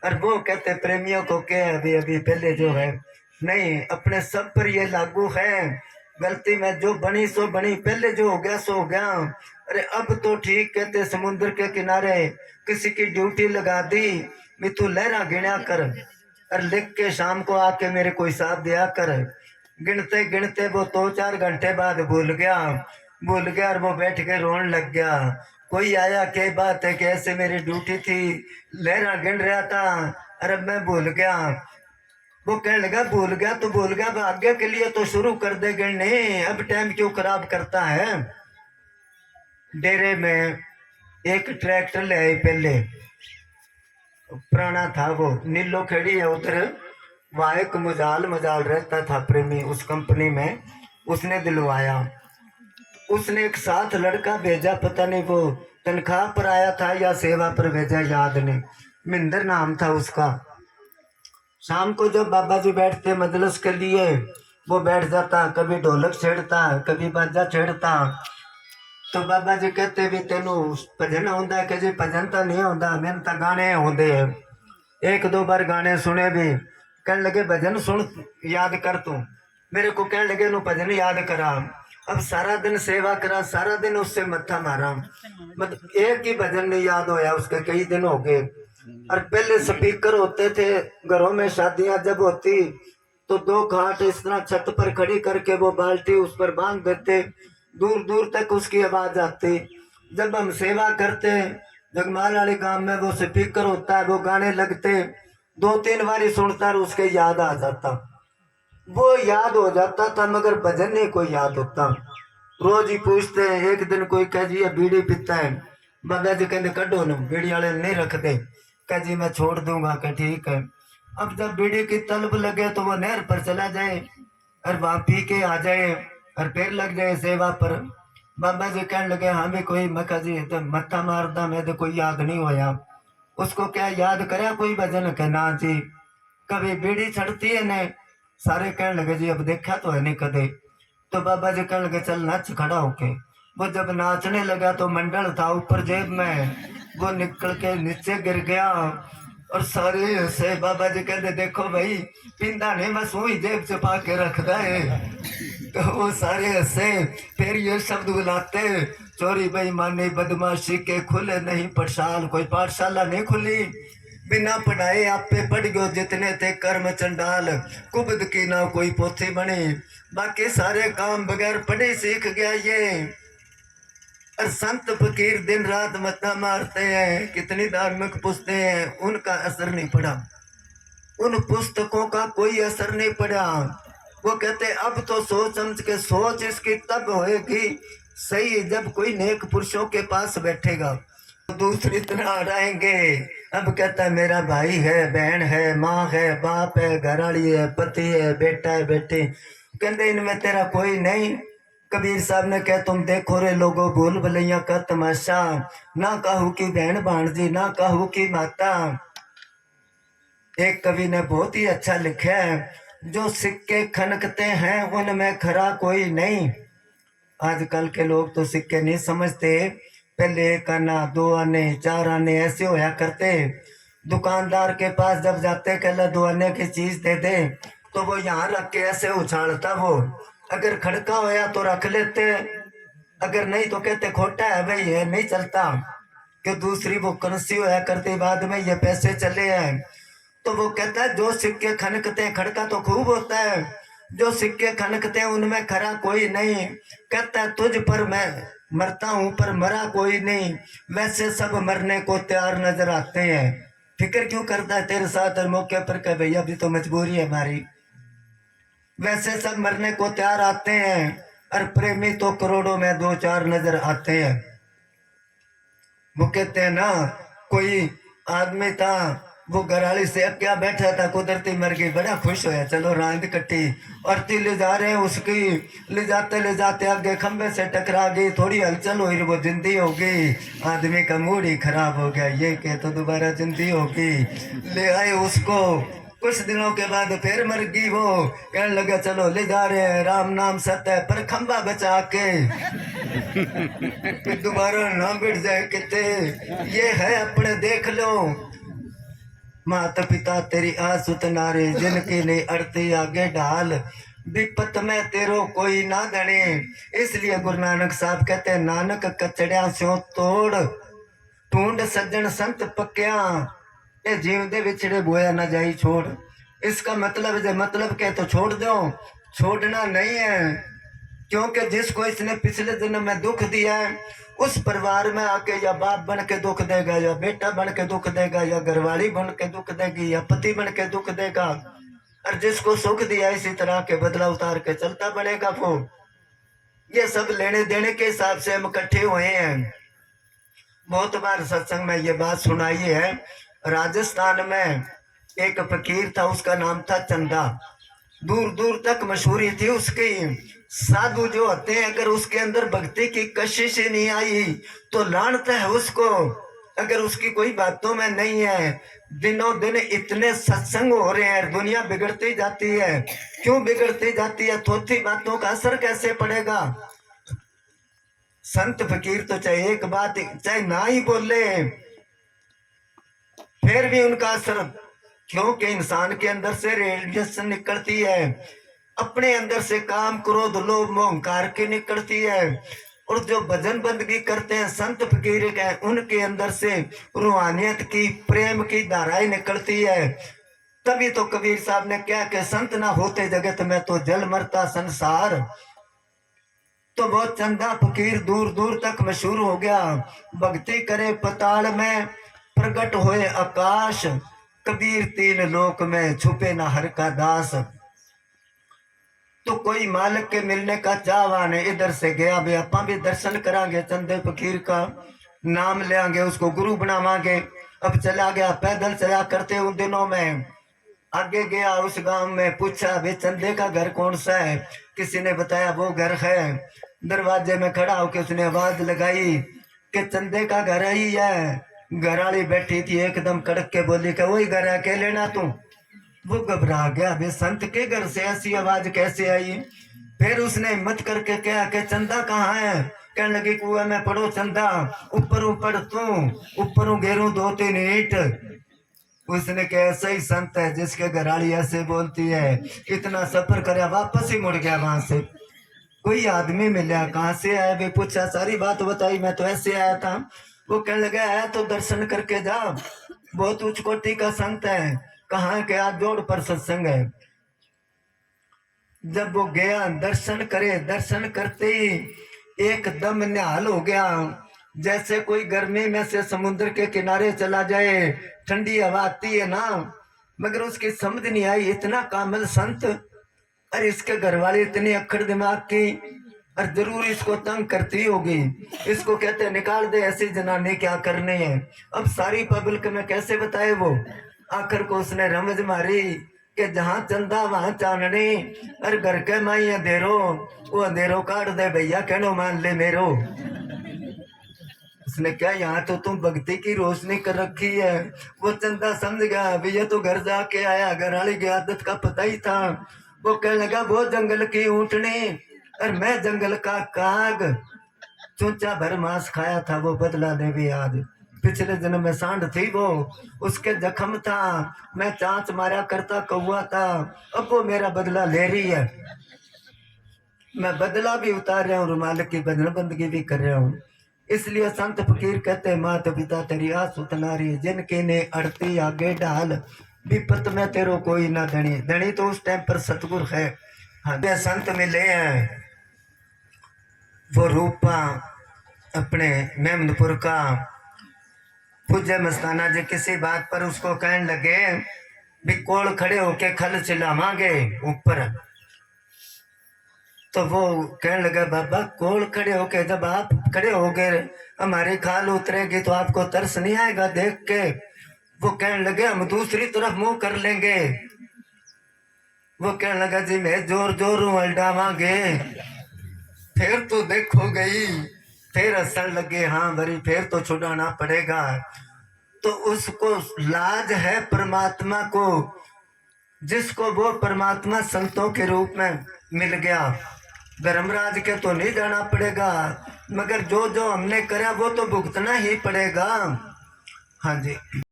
और वो कहते प्रेमियों को क्या अभी अभी पहले जो है नहीं, अपने सब पर ये लागू है। गलती में जो बनी सो बनी, पहले जो हो गया सो हो गया। अरे अब तो ठीक, कहते समुद्र के किनारे किसी की ड्यूटी लगा दी, मितू लहरा गिना कर और लिख के शाम को आके मेरे को हिसाब दिया कर। गिनते गिनते वो 2-4 घंटे बाद भूल गया और वो बैठ के रोने लग गया। कोई आया, क्या बात है, कैसे मेरी ड्यूटी थी, लहरा गिन रहा था और अब मैं भूल गया। वो कहने लगा भूल गया तो भूल गया, अब आगे के लिए तो शुरू कर दे गिनने, अब टाइम क्यों खराब करता है। डेरे में एक ट्रैक्टर ले आई, पहले पुराना था वो, नीलो खेड़ी है उधर। वहाँ एक मजाल मजाल रहता था प्रेमी उस कंपनी में, उसने दिलवाया। उसने एक साथ लड़का भेजा, पता नहीं वो तनख्वाह पर आया था या सेवा पर भेजा, याद नहीं। मिंदर नाम था उसका। शाम को जब बाबा जी बैठते मजलिस के लिए, वो बैठ जाता, कभी ढोलक छेड़ता कभी बाजा छेड़ता। तो बाबा जी कहते भी तेनू भजन आंदा है? कि जी भजन तो नहीं आंदा, मैंने तो गाने आंदे है। एक दो बार गाने सुने भी। कहने लगे भजन सुन, याद कर तू। मेरे को कहने लगे नु भजन याद करा। अब सारा दिन सेवा करा, सारा दिन उससे मत्था मारा, मतलब एक ही भजन नहीं याद होया उसके, कई दिन हो गए। और पहले स्पीकर होते थे घरों में, शादियां जब होती तो दो खाट इस तरह छत पर खड़ी करके वो बाल्टी उस पर बांध देते, दूर दूर तक उसकी आवाज आती। जब हम सेवा करते जगमाल वाले गांव में, वो स्पीकर होता है, वो गाने लगते, 2-3 बार सुनता और उसके याद आ जाता, वो याद हो जाता था। मगर भजन नहीं कोई याद होता। रोज ही पूछते हैं, एक दिन कोई कह जी बीड़ी पीता है, बाबा जी कहते कड्डो न, बीड़ी वाले नहीं रखते। कह जी मैं छोड़ दूंगा, कह ठीक है। अब जब बीड़ी की तलब लगे तो वो नहर पर चला जाए और वहां पी के आ जाए और फिर लग जाए सेवा पर। बाबा जी कहने लगे हाँ भी कोई, मैं कहा जी तो मत्था मारदा, मैं तो कोई याद नहीं होया। उसको क्या याद करे कोई भजन? के ना जी, कभी बीड़ी छड़ती है ने। सारे कहने लगे जी अब देखा तो है नहीं कदे। तो बाबा जी कहने लगे चल नाच खड़ा होके। वो जब नाचने लगा तो मंडल था ऊपर जेब में, वो निकल के नीचे गिर गया और सारे हंसे। बाबा जी कहते देखो भाई, पिंदा ने बस वही जेब छुपा के रखता है। तो वो सारे हंसे। फिर ये शब्द बुलाते, चोरी बेईमानी बदमाशी के खुले नहीं पाठशाल, कोई पाठशाला नहीं खुली। बिना पढ़ाए आप पे पढ़ गयो जितने थे कर्म चंडाल, कुबद की ना कोई पोथी बनी, बाकी सारे काम बगैर पढ़े सीख गया ये। और संत फकीर दिन रात मत्था मारते हैं, कितनी धार्मिक पुस्तकें हैं, उनका असर नहीं पड़ा, उन पुस्तकों का कोई असर नहीं पड़ा। वो कहते अब तो सोच समझ के, सोच इसकी तब होएगी सही जब कोई नेक पुरुषों के पास बैठेगा, तो दूसरी तरह रहेंगे। अब कहता है मेरा भाई है, बहन है, माँ है, बाप है, घरवाली है, पति है, बेटा है, बेटी, कहते इनमें तेरा कोई नहीं। कबीर साहब ने कहा तुम देखो रे लोगों भूल भलैया का तमाशा, ना कहू की बहन भाणजी, ना कहू की माता। एक कवि ने बहुत ही अच्छा लिखा है, जो सिक्के खनकते हैं उनमें खरा कोई नहीं। आजकल के लोग तो सिक्के नहीं समझते। पहले 1 आना 2 आने 4 आने ऐसे होया करते। दुकानदार के पास जब जाते कहला 2 आने की चीज दे दे, तो वो यहाँ रख के ऐसे उछालता वो। अगर खड़का होया तो रख लेते, अगर नहीं तो कहते खोटा है भाई, ये नहीं चलता। कि दूसरी वो करेंसी होया करती, बाद में ये पैसे चले हैं। तो वो कहता है जो सिक्के खनकते हैं, खड़का तो खूब होता है, जो सिक्के खनकते हैं उनमें खरा कोई नहीं। कहता है तुझ पर मैं मरता हूं पर मरा कोई नहीं, वैसे सब मरने को तैयार नजर आते हैं। फिक्र क्यों करता है तेरे साथ और मौके पर? कह भैया अभी तो मजबूरी है हमारी। वैसे सब मरने को तैयार आते हैं और प्रेमी तो करोड़ों में 2-4 नजर आते हैं। वो कहते हैं ना, कोई आदमी था, वो घराली से क्या बैठा था, कुदरती मर गई, बड़ा खुश होया, चलो रांद कट्टी। औरती ले जा रहे हैं उसकी, ले जाते आगे खंबे से टकरा गई, थोड़ी हलचल हुई, वो जिंदी हो गई। आदमी का मूड ही खराब हो गया, ये कह तो दोबारा जिंदी होगी। ले आए उसको, कुछ दिनों के बाद फिर मर गई वो। कहने लगा चलो ले जा रहे हैं, राम नाम सत्य है, पर खंबा बचा के दोबारा ना बिट जाए। कहते ये है अपने देख लो। माता पिता तेरी आसुत नारे, जिनकी ने अड़ती आगे ढाल, विपत में तेरो कोई ना धने। इसलिए गुरु नानक साहब कहते हैं, नानक कचड़िया स्यों तोड़, ढूंढ सज्जन संत पक्या, ये जीव दे विछड़े बोया ना जाई छोड़। इसका मतलब है, मतलब क्या तो छोड़ दो, छोड़ना नहीं है। क्योंकि जिसको इसने पिछले जन्म में दुख दिया है, उस परिवार में आके या बाप बन के दुख देगा, या बेटा बन के दुख देगा, या घरवाली बन के दुख देगी, या पति बन के दुख देगा। और जिसको सुख दिया इसी तरह के बदला उतार के चलता बनेगा वो। ये सब लेने देने के हिसाब से हम इकट्ठे हुए हैं। बहुत बार सत्संग में ये बात सुनाई है। राजस्थान में एक फकीर था, उसका नाम था चंदा। दूर दूर तक मशहूरी थी उसकी। साधु जो होते हैं, अगर उसके अंदर भक्ति की कशिश ही नहीं आई तो लानत है उसको। अगर उसकी कोई बातों में नहीं है, दिनों दिन इतने सत्संग हो रहे हैं, दुनिया बिगड़ती जाती है। क्यों बिगड़ती जाती है? थोड़ी बातों का असर कैसे पड़ेगा? संत फकीर तो चाहे एक बात चाहे ना ही बोले, फिर भी उनका असर, क्योंकि इंसान के अंदर से रेडिएशन निकलती है, अपने अंदर से काम क्रोध लोभ मोह अहंकार की निकलती है। और जो भजन बंदगी करते हैं संत फकीर के, उनके अंदर से रूहानियत की प्रेम की धाराएं निकलती है। तभी तो कबीर साहब ने क्या कि संत ना होते जगत में तो जल मरता संसार। तो वो चंदा फकीर दूर दूर तक मशहूर हो गया। भक्ति करे पताल में, प्रकट होए आकाश, कबीर तीन लोक में, छुपे ना हर का दास। तो कोई मालिक के मिलने का चाहवान है, इधर से गया भी अपा भी दर्शन करांगे, चंदे फकीर का नाम लेंगे, उसको गुरु बनावांगे। अब चला गया, पैदल चला करते उन दिनों में। आगे गया उस गांव में, पूछा वे चंदे का घर कौन सा है? किसी ने बताया वो घर है। दरवाजे में खड़ा होकर उसने आवाज लगाई कि चंदे का घर ही है। घर वाली बैठी थी, एकदम कड़क के बोली कि वही घर है, के लेना तू? वो घबरा गया, वे संत के घर से ऐसी आवाज कैसे आई? फिर उसने हिम्मत करके कहा कि चंदा कहाँ है? कहने लगी कुएं में पड़ो चंदा, ऊपर पड़ तू, ऊपर घेरू 2-3 ईंट। उसने कहा ऐसा ही संत है जिसके घराली ऐसे बोलती है। कितना सफर करे, वापस ही मुड़ गया वहां से। कोई आदमी मिला, कहाँ से आया? वे पूछा, सारी बात बताई, मैं तो ऐसे आया था। वो कहने लगा है तो दर्शन करके जा, बहुत उच्च कोटि का संत है। कहाँ के? आज जोड़ पर सत्संग है। जब वो गया दर्शन करे, दर्शन करते ही एकदम निहाल हो गया, जैसे कोई गर्मी में से समुद्र के किनारे चला जाए, ठंडी हवा आती है ना। मगर उसकी समझ नहीं आई, इतना कामल संत, और इसके घर वाले इतनी अक्खड़ दिमाग की, और जरूर इसको तंग करती होगी। इसको कहते निकाल दे, ऐसी जनानी क्या करनी है। अब सारी पब्लिक में कैसे बताए वो। आखिर को उसने रमज मारी कि जहां चंदा वहां चांदनी, और घर के माई अंधेरो, वो अंधेरो काट दे भैया, कहनो मान ले मेरो। उसने क्या, यहाँ तो तुम भक्ति की रोशनी कर रखी है। वो चंदा समझ गया भैया तो घर जाके आया, घर वाली की आदत का पता ही था। वो कहने लगा वो जंगल की ऊँटनी और मैं जंगल का काग, चूचा भर मांस खाया था वो बदला दे भी आज। पिछले जन्म में सांड थी वो, उसके जख्म था, मैं चांच मारा करता कौआ था, अब वो मेरा बदला ले रही है। मैं बदला भी उतार रहा हूँ, रुमाल की भजन बंदगी भी कर रहा हूँ। इसलिए संत फकीर कहते माता पिता तेरी आसुत नारी, जिनके ने अड़ती आगे ढाल, विपत में तेरो कोई ना धनी। धनी तो उस टाइम पर सतगुरु है। हाँ, संत मिले हैं। वो रूपा अपने मेमनपुर का पूज्य मस्ताना जी किसी बात पर उसको कहने लगे भी कोल खड़े होके खल चिल्लावांगे ऊपर। तो वो कहने लगा बाबा कोल खड़े होके, जब आप खड़े होके हमारी खाल उतरेगी तो आपको तरस नहीं आएगा देख के? वो कहने लगे हम दूसरी तरफ मुंह कर लेंगे। वो कहने लगा जी मैं जोर जोर उलटावांगे। फिर तो देखो गई, फिर हंसने लगे, हाँ भरी फिर तो छुड़ाना पड़ेगा। तो उसको लाज है परमात्मा को, जिसको वो परमात्मा संतों के रूप में मिल गया। धर्मराज के तो नहीं जाना पड़ेगा, मगर जो जो हमने करा वो तो भुगतना ही पड़ेगा। हाँ जी।